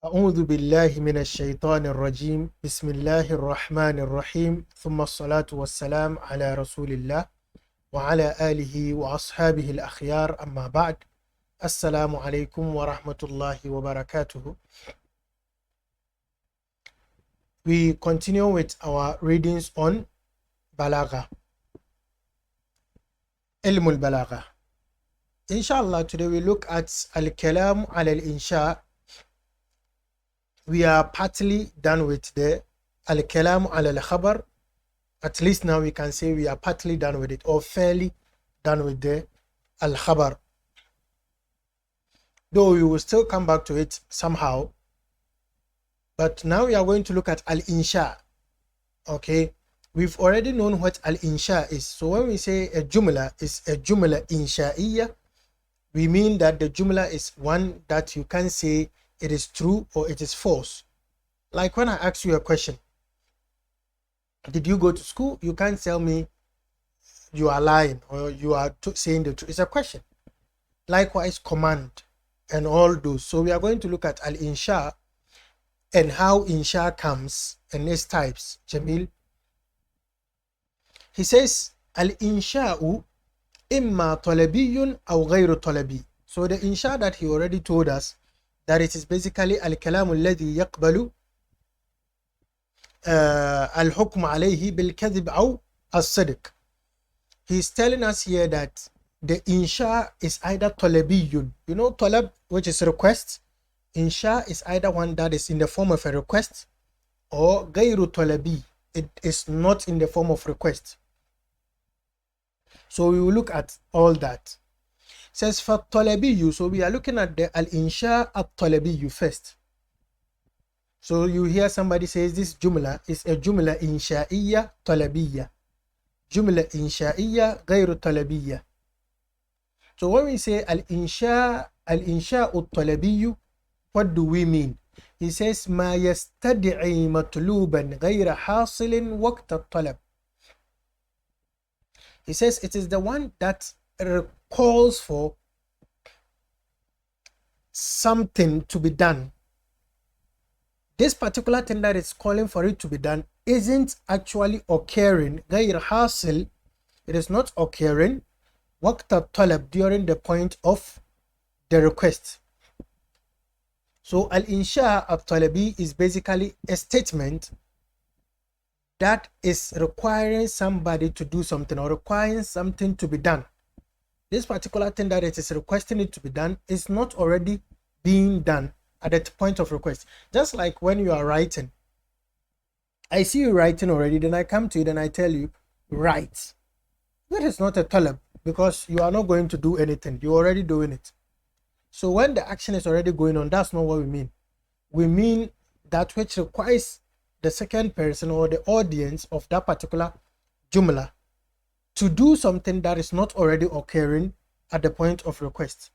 أعوذ بالله من الشيطان الرجيم بسم الله الرحمن الرحيم ثم الصلاة والسلام على رسول الله وعلى آله وأصحابه الأخيار أما بعد السلام عليكم ورحمة الله وبركاته. We continue with our readings on Balāgha, البلاغة. Inshallah, today we look at الكلام على الإنشاء. We are partly done with the الكلام على الخبر. At least now we can say we are partly done with it, or fairly done with the al-khabar. Though we will still come back to it somehow. But now we are going to look at al-insha. Okay, we've already known what al-insha is. So when we say a jumla is a jumla insha'iyya, we mean that the jumla is one that you can say it is true or it is false. Like when I ask you a question, did you go to school? You can't tell me you are lying or you are saying the truth. It's a question. Likewise, command and all those. So we are going to look at al-insha and how insha comes and its types. Jamil. He says, al-insha'u imma talabiyun aw ghayru talabi. So the insha that he already told us, that it is basically al-kalamu alladhi yaqbalu al-hukm alayhi bil-kadhib aw as-sidq. He is telling us here that the insha is either talabiyun. You know talab, which is request. Insha is either one that is in the form of a request, or ghayru talabi. It is not in the form of request. So we will look at all that. Says for talabiyu, so we are looking at the al-insha at-talabiyu first. So you hear somebody says this jumla is a jumla insha'iyya talabiyya. Jumla insha'iyya ghayru talabiyya. So when we say al-insha at-talabiyu, what do we mean? He says ma yastad'i matluban ghayra hasilin waqt at-talab. He says it is the one that calls for something to be done. This particular thing that is calling for it to be done isn't actually occurring. غير حاصل, it is not occurring وقت الطلب, during the point of the request. So al-insha al-talabi is basically a statement that is requiring somebody to do something or requiring something to be done. This particular thing that it is requesting it to be done is not already being done at the point of request. Just like when you are writing, I see you writing already, then I come to you, then I tell you, write. That is not a talab, because you are not going to do anything. You're already doing it. So when the action is already going on, that's not what we mean. We mean that which requires the second person or the audience of that particular jumla to do something that is not already occurring at the point of request.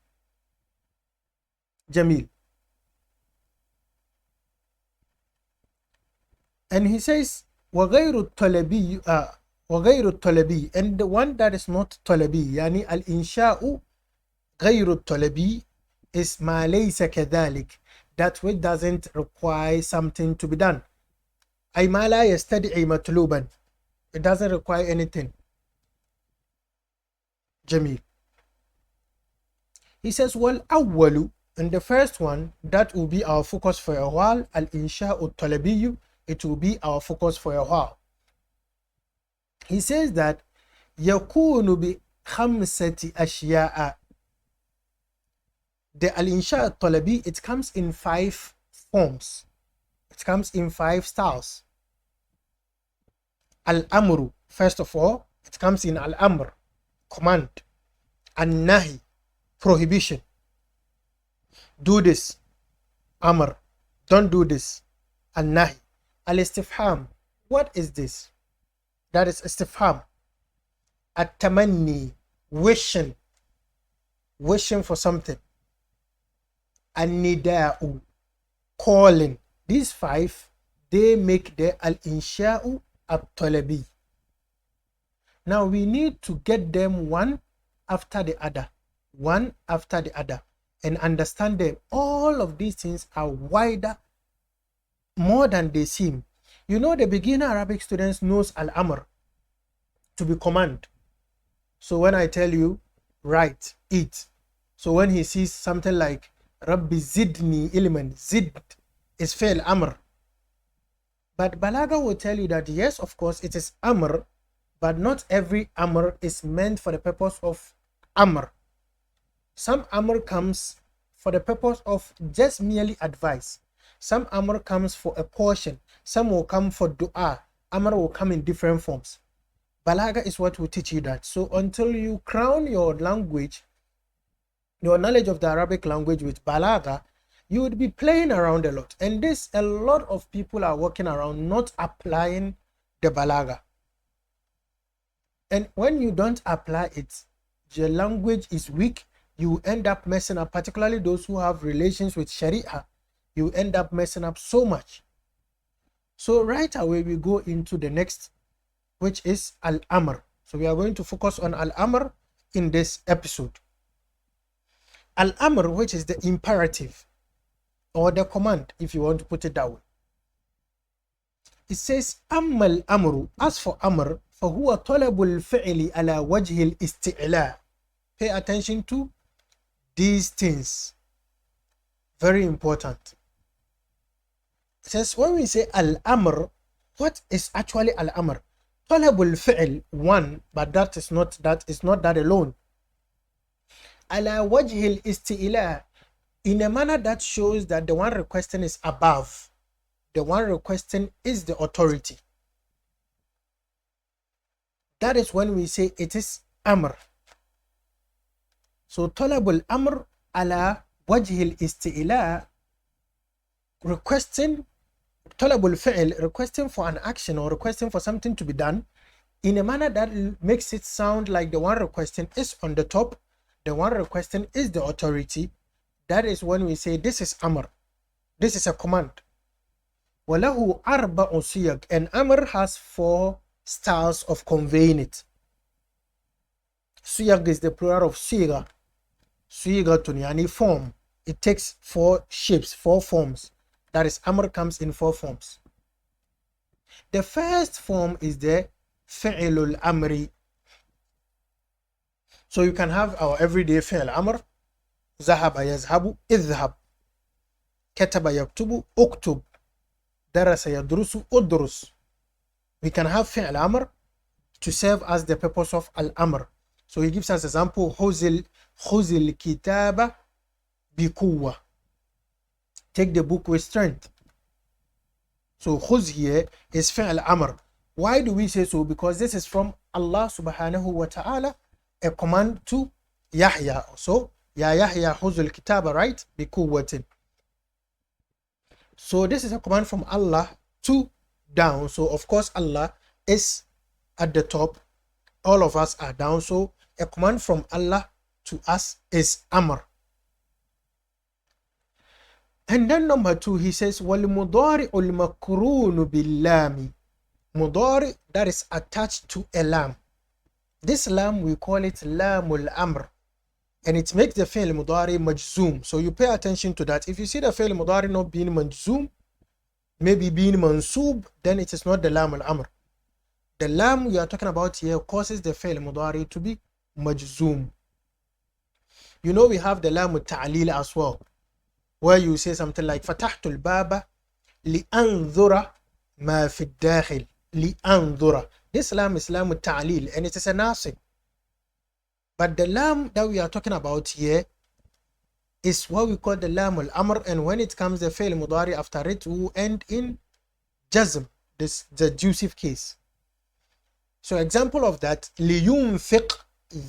Jamil. And he says, وَغَيْرُ الطَّلَبِي, and the one that is not talabi, yani al-insha'u غَيْرُ الطَّلَبِي is مَا لَيْسَ كَذَلِكَ, that which doesn't require something to be done. أي مَا لَا يَسْتَدْعِي مَطْلُوبًا, it doesn't require anything. Jamil. He says, well, awwalu, and the first one, that will be our focus for a while, al-insha'u al-talabiyu, it will be our focus for a while. He says that yakunu bi khamsati ashya'a. The al-insha al-talabi, it comes in 5 forms. It comes in 5 styles. Al-amru, first of all, it comes in al-amr, command. An-nahi, prohibition. Do this, amr. Don't do this, an-nahi. Al-istifham, what is this? That is istifham. At-tamanni, wishing for something. An-nida'u, calling. These 5, they make the al-insha'u at-talabi. Now we need to get them one after the other. and understand them. All of these things are wider, more than they seem. You know, the beginner Arabic students knows Al-Amr to be command. So when I tell you, write, eat. So when he sees something like Rabbi zidni ilman, zid is fi'l amr. But Balāgha will tell you that yes, of course, it is amr, but not every amr is meant for the purpose of amr. Some amr comes for the purpose of just merely advice. Some amr comes for a portion. Some will come for dua. Amr will come in different forms. Balāgha is what will teach you that. So until you crown your language, your knowledge of the Arabic language with Balāgha, you would be playing around a lot. And this, a lot of people are walking around not applying the Balāgha. And when you don't apply it, your language is weak. You end up messing up, particularly those who have relations with Sharia. You end up messing up so much. So right away, we go into the next, which is Al-Amr. So we are going to focus on Al-Amr in this episode. Al-Amr, which is the imperative or the command, if you want to put it that way. It says, أما الأمر, as for Amr, فهو طلب الفعل على وجه الاستعلاء. Pay attention to these things. Very important. It says, when we say Al-Amr, what is actually Al-Amr? طلب الفعل, one, but that is not that alone. على وجه الاستعلاء, in a manner that shows that the one requesting is above. The one requesting is the authority. That is when we say it is Amr. So طلب الأمر على وجه الاستعلاء, requesting, طلب الفعل, requesting for an action or requesting for something to be done in a manner that makes it sound like the one requesting is on the top, the one requesting is the authority. That is when we say this is Amr. This is a command. وَلَهُ أَرْبَعُ صِيَغ, and Amr has 4 styles of conveying it. Siyag is the plural of siga. Sigatun, yani form. It takes 4 shapes, 4 forms. That is, Amr comes in 4 forms. The first form is the fi'lul amri. So you can have our everyday fi'l amr. ذهب يذهب اذهب. كتب يكتب اكتب. درس يدرس ادرس. We can have fi'l amr to serve as the purpose of al-amr. So he gives us example, خذ الكتاب بقوة. Take the book with strength. So khuz here is fi'l amr. Why do we say so? Because this is from Allah subhanahu wa ta'ala, a command to Yahya. So Ya Yahya khuz al-kitaba, right? Biquwwatin. So this is a command from Allah to down. So of course Allah is at the top. All of us are down. So a command from Allah to us is Amr. And then number 2, he says, وَالْمُضَارِعُ الْمَكْرُونُ بِاللَّامِ. Mudari that is attached to a lam. This lam, we call it lamul amr. And it makes the fi'l mudari majzoom. So you pay attention to that. If you see the fi'l mudari not being majzoom, maybe being mansoob, then it is not the lam al-amr. The lam we are talking about here causes the fi'l mudari to be majzoom. You know, we have the lam al-ta'lil as well, where you say something like fatahtu al-baba li'anzura ma fi al-dakhil. Li'anzura. This lam is lam al-ta'lil and it is a nasib. But the lam that we are talking about here is what we call the lam al-amr, and when it comes the fi'l mudari after it will end in jazm. This is the jusive case. So example of that, liyunfiq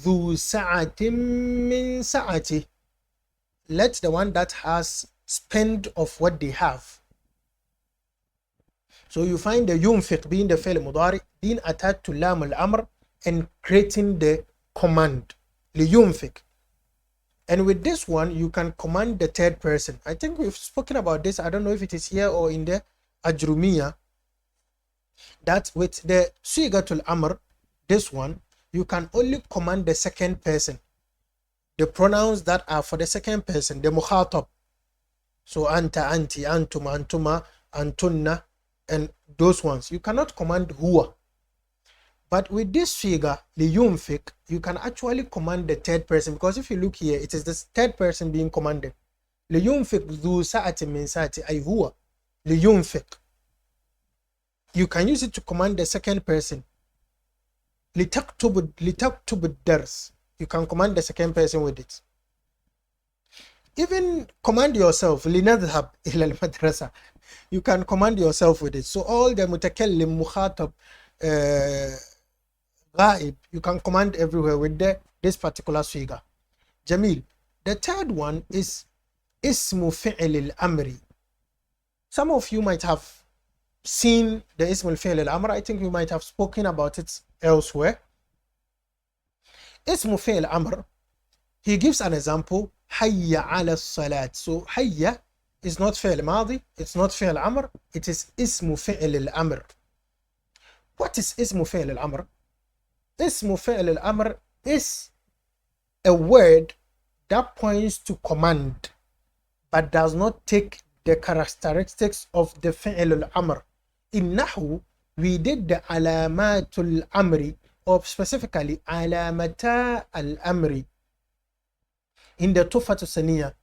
dhu sa'atin min sa'ati. Let the one that has spend of what they have. So you find the yunfiq being the fi'l mudari being attached to lam al-amr and creating the command. Liyunfiq. And with this one, you can command the third person. I think we've spoken about this. I don't know if it is here or in the Ajrumiyah. That with the Sigatul Amr, this one, you can only command the second person. the pronouns that are for the second person, the mukhatab. So anta, anti, antum, antuma, antunna, and those ones. You cannot command huwa. But with this figure, liyunfik, you can actually command the third person, because if you look here, it is the third person being commanded. لينفق ذو سعة من سعته أي هو لينفق. You can use it to command the second person. لتكتب الدرس. You can command the second person with it. Even command yourself. لنذهب إلى المدرسة. You can command yourself with it. So all the متكلم مخاطب غائب, you can command everywhere with this particular figure. Jamil. The third one is اسم فعل الأمر. Some of you might have seen the اسم الفعل الأمر. I think you might have spoken about it elsewhere. اسم فعل الأمر, he gives an example. حي على الصلاة. So حي is not فعل ماضي, it's not فعل أمر, it is اسم فعل الأمر. What is اسم فعل الأمر? اسم فعل الأمر is a word that points to command but does not take the characteristics of the fi'l al-amr. In Nahu, we did the alamatul amri, or specifically alamata al-amri. In the Tuhfatu Saniya,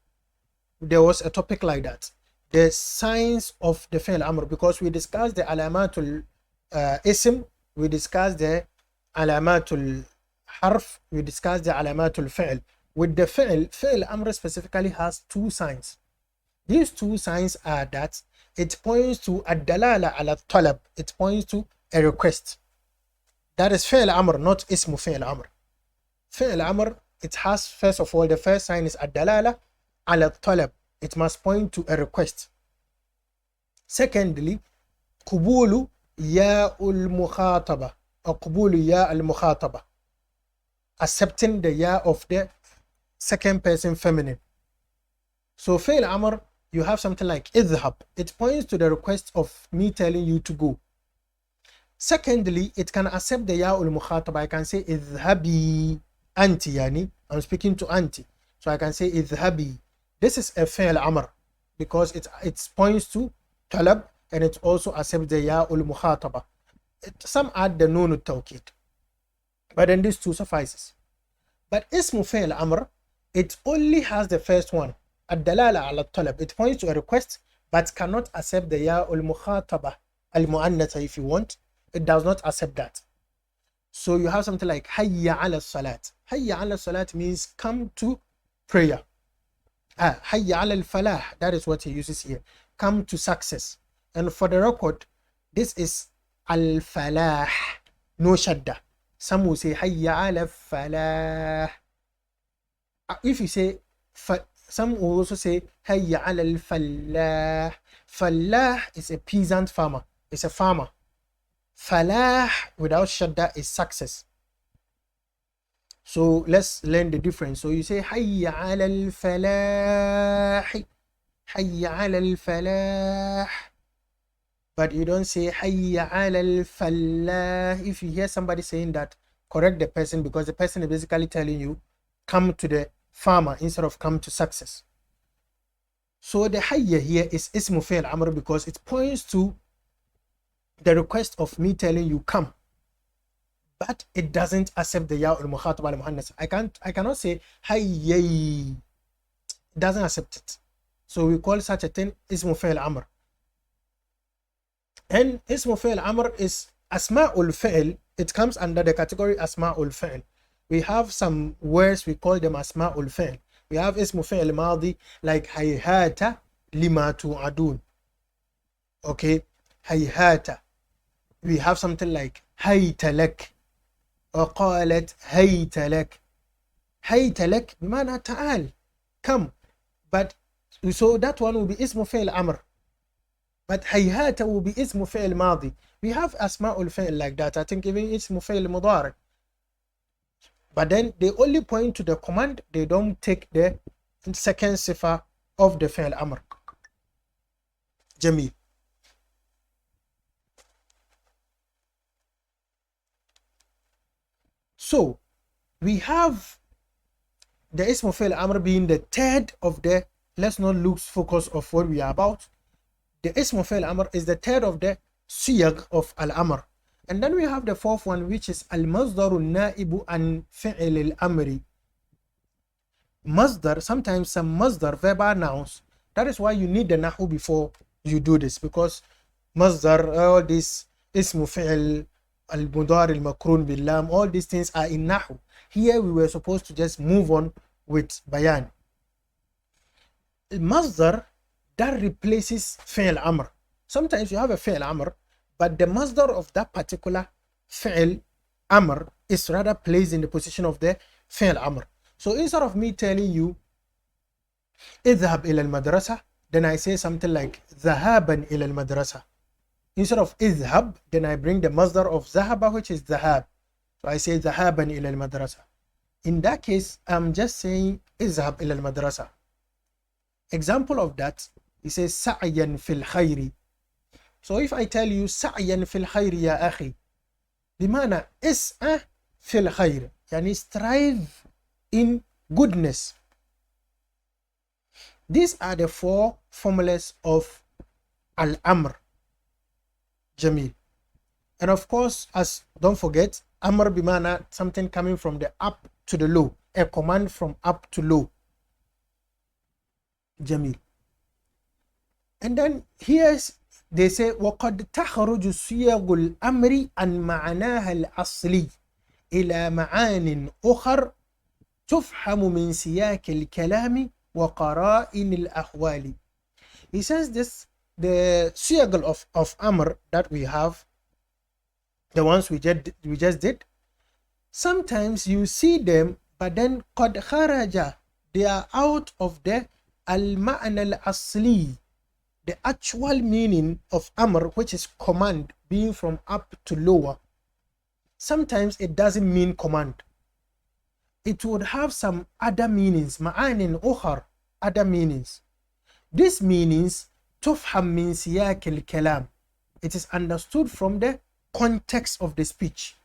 there was a topic like that. The signs of the fi'l al-amr, because we discussed the alamatul ism, we discussed the alamatul harf, we discussed the alamatul fi'l. With the fi'l amr specifically has two signs. These two signs are that it points to ad-dalala ala talab, it points to a request. That is fi'l amr, not ismu fi'l amr. Fi'l amr, it has, first of all, the first sign is ad-dalala ala talab, it must point to a request. Secondly, qubulu ya'ul mukhataba, or qubulu ya'al mukhataba, accepting the ya of the second person feminine. So fi'l amr, you have something like idhab, it points to the request of me telling you to go. Secondly, it can accept the ya'ul mukhataba. I can say idhabi anti, yani I'm speaking to anti, so I can say idhabi. This is a fi'l amr because it points to talab, and it also accepts the ya'ul mukhataba. Some add the nun tawkid, but then these two suffices. But ismu fi'l amr, it only has the first one, ad-dalala ala talab, it points to a request but cannot accept the ya'ul mukhataba al-mu'annatha. If you want, it does not accept that. So you have something like hayya ala salat. Hayya ala salat means come to prayer. Hayya ala al-falah, that is what he uses here, come to success. And for the record, this is al-falah, no shadda. Some will say hayya ala falah. If you say, some will also say hayya ala al-fallah. Fallah is a peasant farmer, it's a farmer. Falah without shadda is success. So let's learn the difference. So you say hayya ala al-falah, hayya ala al-falah, but you don't say hayya ala al-fallah. If you hear somebody saying that, correct the person, because the person is basically telling you come to the farmer instead of come to success. So the hayya here is ismu fi'l amr because it points to the request of me telling you come, but it doesn't accept the ya'ul mukhataba al-muhannas. I cannot say hayya, it doesn't accept it. So we call such a thing ismu fi'l amr. And ismu fi'l amr is asma'ul fi'l. It comes under the category asma'ul fi'l. We have some words, we call them asma'ul fi'l. We have ismu fi'l madi like hayhata lima tu'adun. Okay, hayhata. We have something like hayta lak, or qalat hayta lak. Hayta lak bimana ta'al, come. But so that one will be ismu fi'l amr. But hayhata will be ismu fi'l madi. We have asma'ul fi'l like that. I think even ismu fi'l mudari. But then they only point to the command, they don't take the second sifa of the fi'l amr. Jamil. So we have the ism fi'l amr being the third of the, let's not lose focus of what we are about. The ism fi'l amr is the third of the siyag of al-amr. And then we have the fourth one, which is al-mazdaru na'ibu an fi'l al-amri. Masdar, sometimes some masdar, verbal nouns. That is why you need the nahu before you do this, because masdar, all this ism fi'l, al-mudar, al-makrun bil-lam, all these things are in nahu. Here we were supposed to just move on with bayan. Masdar that replaces fi'l amr. Sometimes you have a fi'l amr, but the masdar of that particular fi'l amr is rather placed in the position of the fi'l amr. So instead of me telling you اذهب إلى المدرسة, then I say something like ذهابا إلى المدرسة. Instead of اذهب, then I bring the masdar of ذهب, which is ذهاب. So I say ذهابا إلى المدرسة. In that case, I'm just saying اذهب إلى المدرسة. Example of that, he says سعيا في الخير. So if I tell you سعيا في الخير يا أخي, بمعنى اسعى في الخير, يعني strive in goodness. These are the four formulas of al-amr. Jamil. And of course, don't forget, amr bimana, something coming from the up to the low, a command from up to low. Jamil. And then here's, they say وقد تخرج صيغ الأمر عن معناها الأصلي إلى معان أخر تفهم من سياق الكلام وقرائن الأحوال. He says this, the صيغ of amr that we have, the ones we just did, sometimes you see them, but then قد خرج, they are out of the المعنى الأصلي, the actual meaning of amr, which is command, being from up to lower. Sometimes it doesn't mean command. It would have some other meanings, ma'anin ukhar, other meanings. These meanings tufham min siyak al-kalam. It is understood from the context of the speech.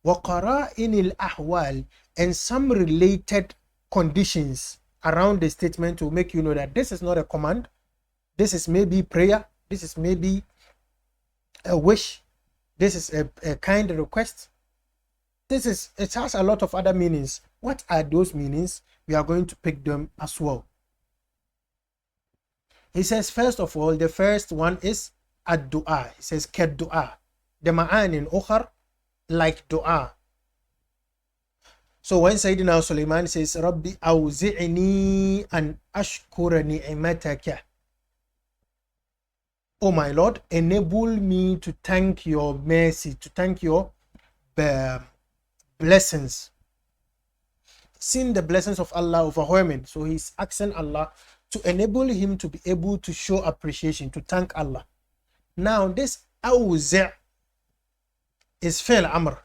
Wa qara'in al-ahwal, and some related conditions around the statement to make you know that this is not a command. This is maybe prayer. This is maybe a wish. This is a kind request. It has a lot of other meanings. What are those meanings? We are going to pick them as well. He says, first of all, the first one is ad-du'a. He says, kad-du'a. The ma'anin ukhar, like du'a. So when Sayyidina Sulaiman says, Rabbi awzi'ni an ashkura ni'mataka, oh my Lord, enable me to thank your mercy, to thank your blessings. Seeing the blessings of Allah overwhelming, so he's asking Allah to enable him to be able to show appreciation, to thank Allah. Now this awza' is fi'l amr.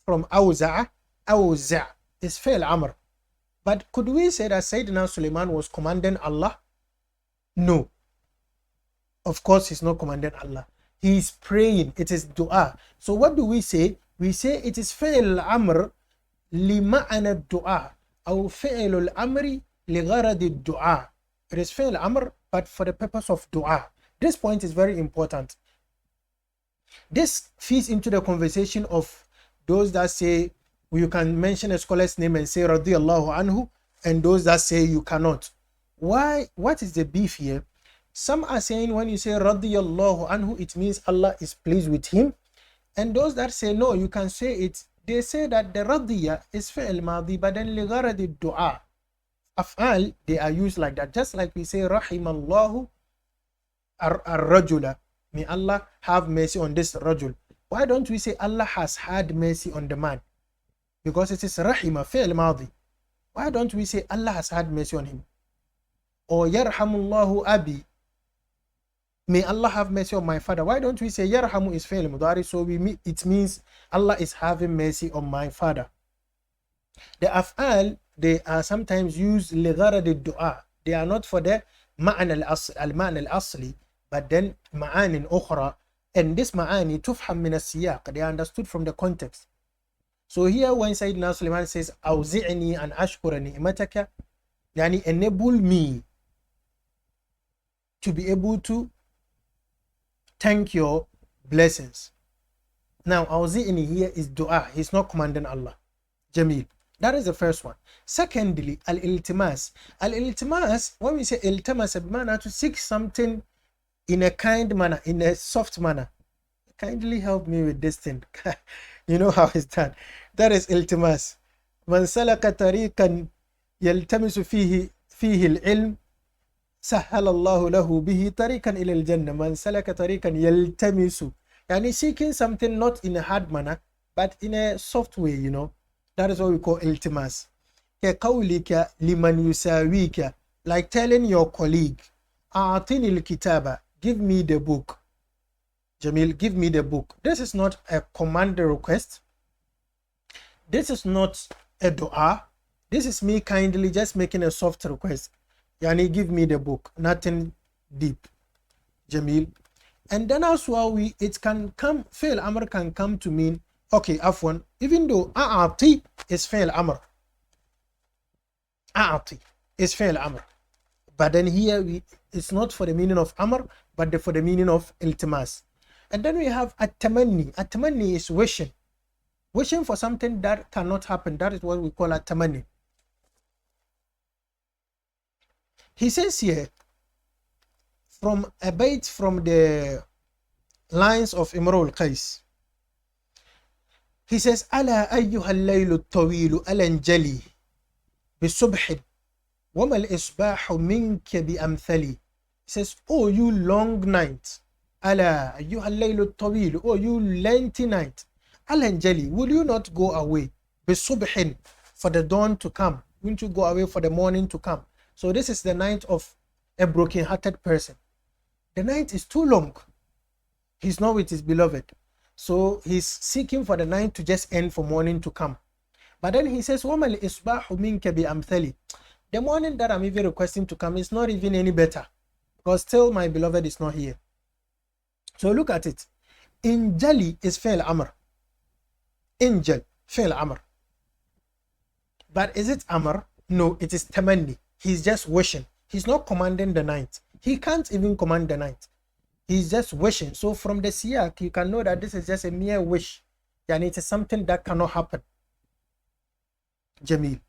From awza'a, awza' is fi'l amr. But could we say that Sayyidina Sulaiman was commanding Allah? No. Of course, he's not commanding Allah. He is praying. It is dua. So what do we say? We say it is fi'l amr lima'ana dua, or fi'l al-amri ligharad dua. It is fi'l amr, but for the purpose of dua. This point is very important. This feeds into the conversation of those that say you can mention a scholar's name and say radiyallahu anhu, and those that say you cannot. Why? What is the beef here? Some are saying when you say radiyallahu anhu, it means Allah is pleased with him. And those that say no, you can say it, they say that the radiyya is fi'l madi, but then ligharad dua. Af'al, they are used like that. Just like we say rahimallahu ar-rajula. May Allah have mercy on this rajul. Why don't we say Allah has had mercy on the man? Because it is rahima, fi'l madi. Why don't we say Allah has had mercy on him? Or yarhamullahu abi, may Allah have mercy on my father. Why don't we say yarhamu is fi'l mudari, so it means Allah is having mercy on my father. The af'al, they are sometimes used ligharad dua. They are not for the ma'an al-asli, but then ma'anin ukhra. And this ma'ani tufham min as-siyaq. They are understood from the context. So here when Sayyidina Sulaiman says, Awzi'ni an ashkura ni'mataka, yani enable me to be able to thank your blessings. Now, Awzi'ni here is dua. He's not commanding Allah. Jamil. That is the first one. Secondly, al-iltimas. Al-iltimas, when we say iltimas, bimana to seek something in a kind manner, in a soft manner. Kindly help me with this thing. You know how it's done. That is iltimas. Man salaka tariqan yaltamisu fihi al-ilm سهل الله له به طريقا إلى الجنة. من سلك طريقا يلتمس, يعني seeking something not in a hard manner but in a soft way, you know. That is what we call iltimas. كقولك لمن يساويك, like telling your colleague, أعطني الكتابة, give me the book. Jamil, give me the book. This is not a command request. This is not a dua. This is me kindly just making a soft request. Yani, give me the book. Nothing deep. Jamil. And then as well, it can come, fail amr can come to mean, okay, afwan, even though a'ati is fail amr. A'ati is fail amr. But then here, it's not for the meaning of amr, but for the meaning of iltimas. And then we have at-tamanni. At-tamanni is wishing. Wishing for something that cannot happen. That is what we call at-tamanni. He says here, from a bait from the lines of Imrul Qais, he says, Ala ayyuha al-laylu at-tawilu alanjali bisubhin wama al-isbahu minka bi-amthali. He says, oh you long night, Ala ayyuha al-laylu at-tawilu, oh you lengthy night, alanjali, will you not go away bisubhin, for the dawn to come? Won't you go away for the morning to come? So this is the night of a broken-hearted person. The night is too long. He's not with his beloved. So he's seeking for the night to just end for morning to come. But then he says, وَمَا الْإِصْبَاحُ مِنْكَ بِأَمْثَلِ. The morning that I'm even requesting to come is not even any better, because still my beloved is not here. So look at it. Injali is fail amr. Injal, fail amr. But is it amr? No, it is tamanni. He's just wishing. He's not commanding the night. He can't even command the night. He's just wishing. So from the siyak, you can know that this is just a mere wish. And it is something that cannot happen. Jamil.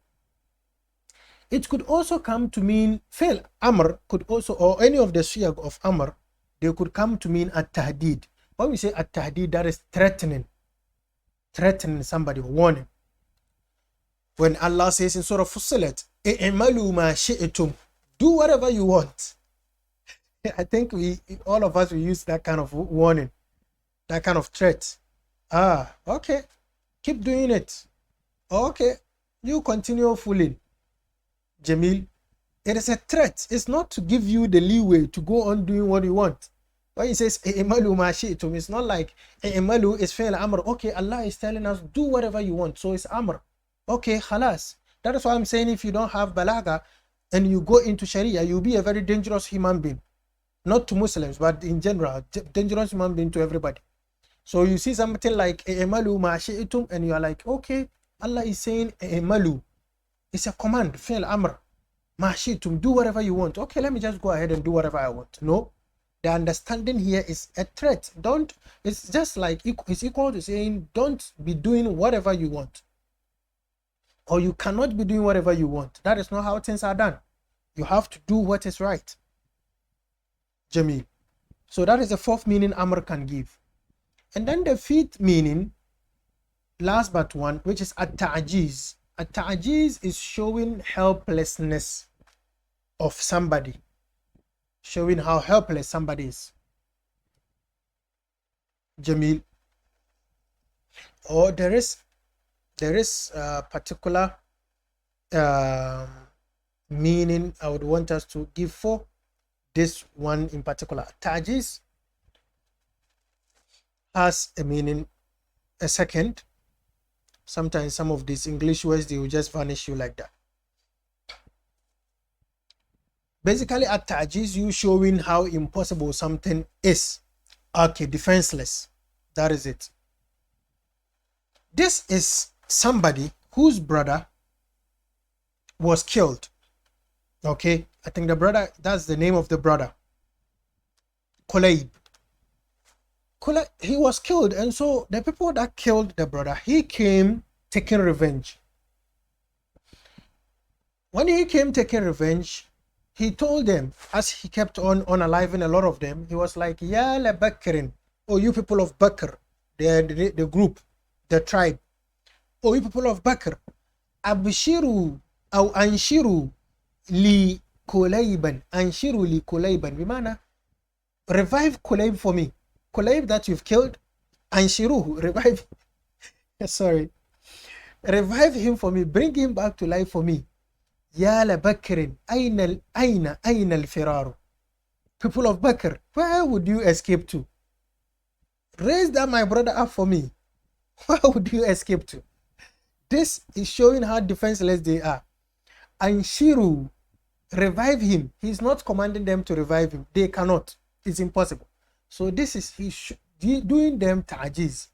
It could also come to mean, fail amr could also, or any of the siyak of amr, they could come to mean at-tahdid. When we say at-tahdid, that is threatening. Threatening somebody, warning. When Allah says in Surah Fussilat, "I'malu ma shi'tum," do whatever you want. I think all of us, we use that kind of warning, that kind of threat. Okay, keep doing it. Okay, you continue fooling. Jamil, it is a threat. It's not to give you the leeway to go on doing what you want. When he says "I'malu ma shi'tum," it's not like "I'malu" is fail amr. Okay, Allah is telling us do whatever you want, so it's amr. Okay, khalas. That is why I'm saying if you don't have balagha and you go into Sharia, you'll be a very dangerous human being. Not to Muslims, but in general, dangerous human being to everybody. So you see something like "I'malu ma shi'tum" and you are like, okay, Allah is saying "I'malu." It's a command, fail amr. Ma shi'tum, do whatever you want. Okay, let me just go ahead and do whatever I want. No. The understanding here is a threat. It's just like, it's equal to saying don't be doing whatever you want. Or you cannot be doing whatever you want. That is not how things are done. You have to do what is right. Jamil. So that is the fourth meaning Amr can give. And then the fifth meaning, last but one, which is at-ta'jiz. At-ta'jiz is showing helplessness of somebody. Showing how helpless somebody is. Jamil. Or there is a particular meaning I would want us to give for this one in particular. Ta'jiz has a meaning, a second. Sometimes some of these English words, they will just vanish you like that. Basically, at ta'jiz, you showing how impossible something is. Okay, defenseless. That is it. This is somebody whose brother was killed. Okay, I think the brother, that's the name of the brother, Kulayb. He was killed, and so the people that killed the brother, he came taking revenge. When he came taking revenge, he told them, as he kept on unaliving a lot of them, he was like, Ya la Bakrin, oh you people of Bakr, the group, the tribe, oh you people of Bakr, Abshiru aw anshiru li Kulayban, anshiru li Kulayban, bimana, revive Kulayb for me. Kulayb that you've killed, anshiruhu, revive, sorry, revive him for me, bring him back to life for me. Ya la Bakrin, ayna al-firaru. People of Bakr, where would you escape to? Raise that my brother up for me. Where would you escape to? This is showing how defenseless they are. Anshiru, revive him. He's not commanding them to revive him. They cannot. It's impossible. So this is doing them ta'jiz,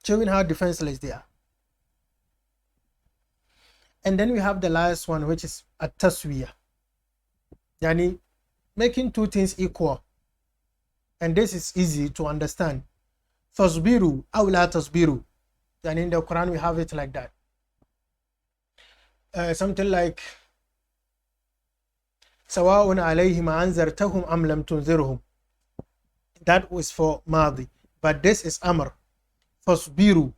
showing how defenseless they are. And then we have the last one, which is at-taswiyah, yani making two things equal. And this is easy to understand. Tasbiru aw la tasbiru. And in the Quran we have it like that. Something like Sawa'un alayhim anzartahum am lam tunzirhum. That was for Madi. But this is Amr. Tasbiru.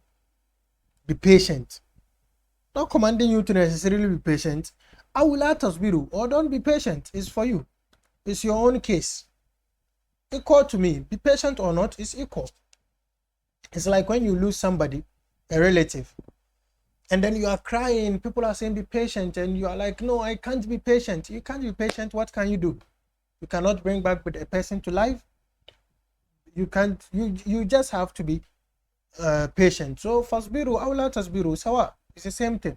Be patient. Not commanding you to necessarily be patient. Aw la tasbiru, or don't be patient. It's for you. It's your own case. Equal to me. Be patient or not is equal. It's like when you lose somebody, a relative, and then you are crying, people are saying be patient, and you are like, no, I can't be patient. You can't be patient. What can you do? You cannot bring back a person to life. You can't, you just have to be patient. So fasbiru aw la tasbiru sawa. It's the same thing.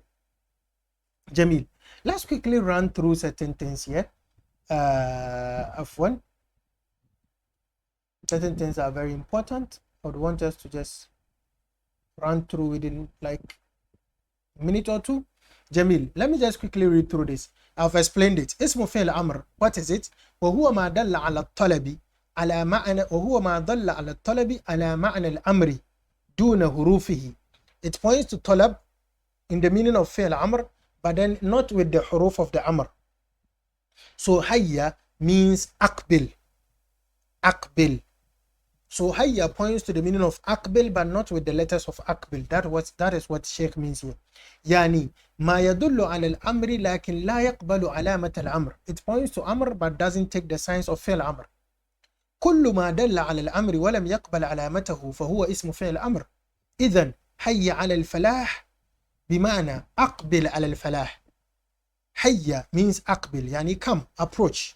Jamil. Let's quickly run through certain things here. Afwan. Certain things are very important. I would want us to just run through within like a minute or two. Jamil, let me just quickly read through this. I've explained it. اسم فعل أمر. What is it? وهو ما دل على الطلب على معنى وهو ما دل على الطلب على معنى الأمر دون حروفه. It points to طلب in the meaning of فعل أمر, but then not with the huruf of the أمر. So hayya means أقبل. أقبل. So hayya points to the meaning of aqbil, but not with the letters of aqbil. That is what Sheikh means here. Yani ma yadullu ala al-amri lakin la yaqbalu alamat al-amr. It points to amr but doesn't take the signs of fi'l amr. كل ما دل على الأمر ولم يقبل علامته فهو اسم فعل أمر. إذن حي على الفلاح بمعنى أقبل على الفلاح. حي means أقبل, يعني come, approach.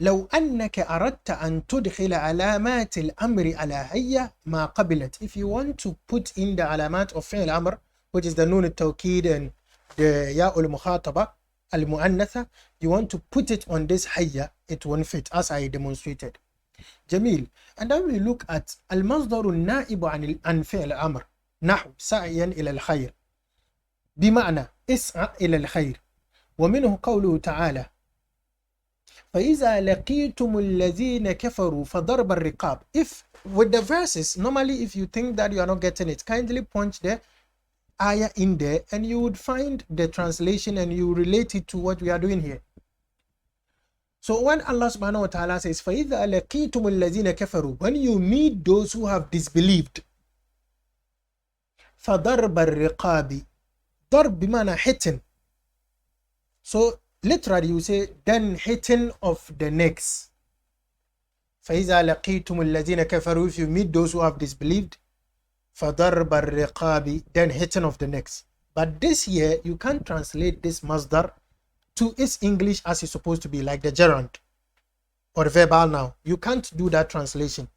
لو أنك أردت أن تدخل علامات الأمر على هيا ما قبلت. If you want to put in the علامات of فعل الأمر, which is the نون التوكيد and the ياء المخاطبة المؤنثة, you want to put it on this هيا, it won't fit as I demonstrated. جميل. And then we look at المصدر النائب عن فعل الأمر نحو سعيا إلى الخير بمعنى اسعى إلى الخير. ومنه قوله تعالى فإذا لقيتم الذين كفروا فضرب الرقاب. If with the verses, normally if you think that you are not getting it, kindly punch the ayah in there and you would find the translation and you relate it to what we are doing here. So when Allah subhanahu wa ta'ala says فإذا لقيتم الذين كفروا, when you meet those who have disbelieved, فضرب الرقاب, ضرب بمعنى hitting. So literally you say then hitting of the necks. فإذا لقيتم الذين كفروا, if you meet those who have disbelieved, فضرب الرقاب, then hitting of the necks. But this here you can't translate this masdar to its English as it's supposed to be, like the gerund or the verbal noun. You can't do that translation.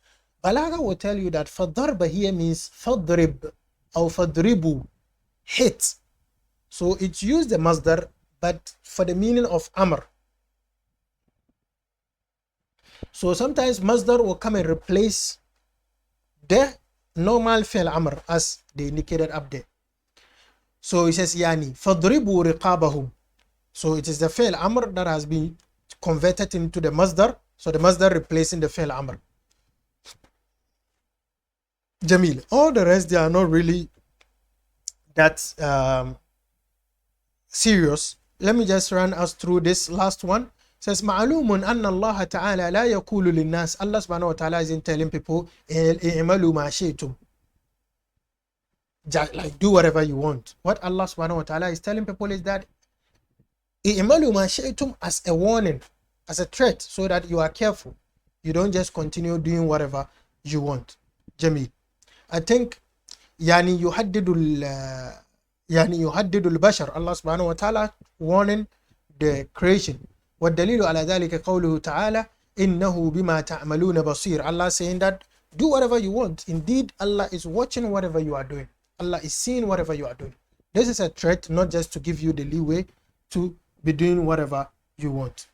Balāgha will tell you that فضرب here means فضرب or فضربوا, hit. So it's used the masdar but for the meaning of amr. So sometimes masdar will come and replace the normal fi'l amr as they indicated up there. So it says yani فَضْرِبُوا رِقَابَهُمْ. So it is the fi'l amr that has been converted into the masdar. So the masdar replacing the fi'l amr. Jamil. All the rest, they are not really that serious. Let me just run us through this last one. It says معلوم أن الله تعالى لا يقول للناس. Allah subhanahu wa ta'ala isn't telling people اعملوا ما شئتم, like do whatever you want. What Allah subhanahu wa ta'ala is telling people is that اعملوا ما شئتم as a warning, as a threat, so that you are careful. You don't just continue doing whatever you want. Jamil. I think يعني يهدد البشر. Allah subhanahu wa ta'ala warning the creation. والدليل على ذلك قوله تعالى إنه بما تعملون بصير. Allah saying that do whatever you want. Indeed, Allah is watching whatever you are doing. Allah is seeing whatever you are doing. This is a threat, not just to give you the leeway to be doing whatever you want.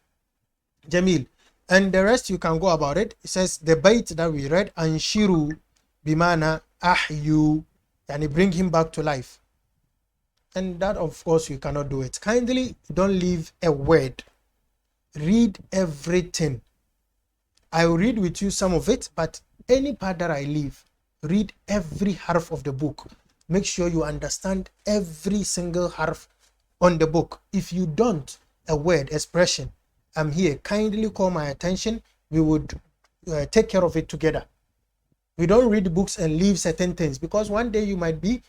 Jamil. And the rest you can go about it. It says the bait that we read, Anshiru bimana ahyu, and bring him back to life. And that, of course, you cannot do it. Kindly don't leave a word. Read everything. I will read with you some of it, but any part that I leave, read every harf of the book. Make sure you understand every single harf on the book. If you don't, a word, expression, I'm here. Kindly call my attention. We would take care of it together. We don't read books and leave certain things, because one day you might be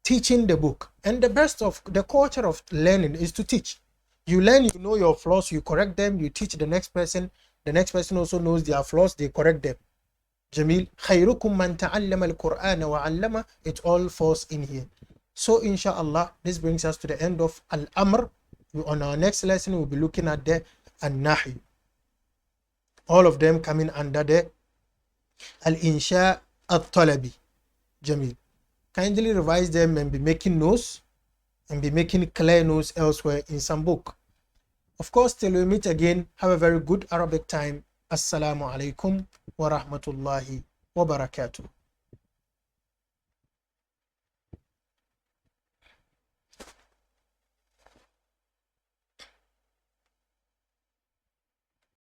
teaching the book. And the best of the culture of learning is to teach. You learn, you know your flaws, you correct them, you teach the next person. The next person also knows their flaws, they correct them. Jamil. خيركم من تعلم القرآن وعلمه. It all falls in here. So inshallah, this brings us to the end of Al-Amr. On our next lesson, we'll be looking at the An-Nahy. All of them coming under the الإنشاء الطلبي. Jamil. Kindly revise them and be making notes and be making clear notes elsewhere in some book. Of course, till we meet again, have a very good Arabic time. Assalamu alaikum wa rahmatullahi wa barakatuh.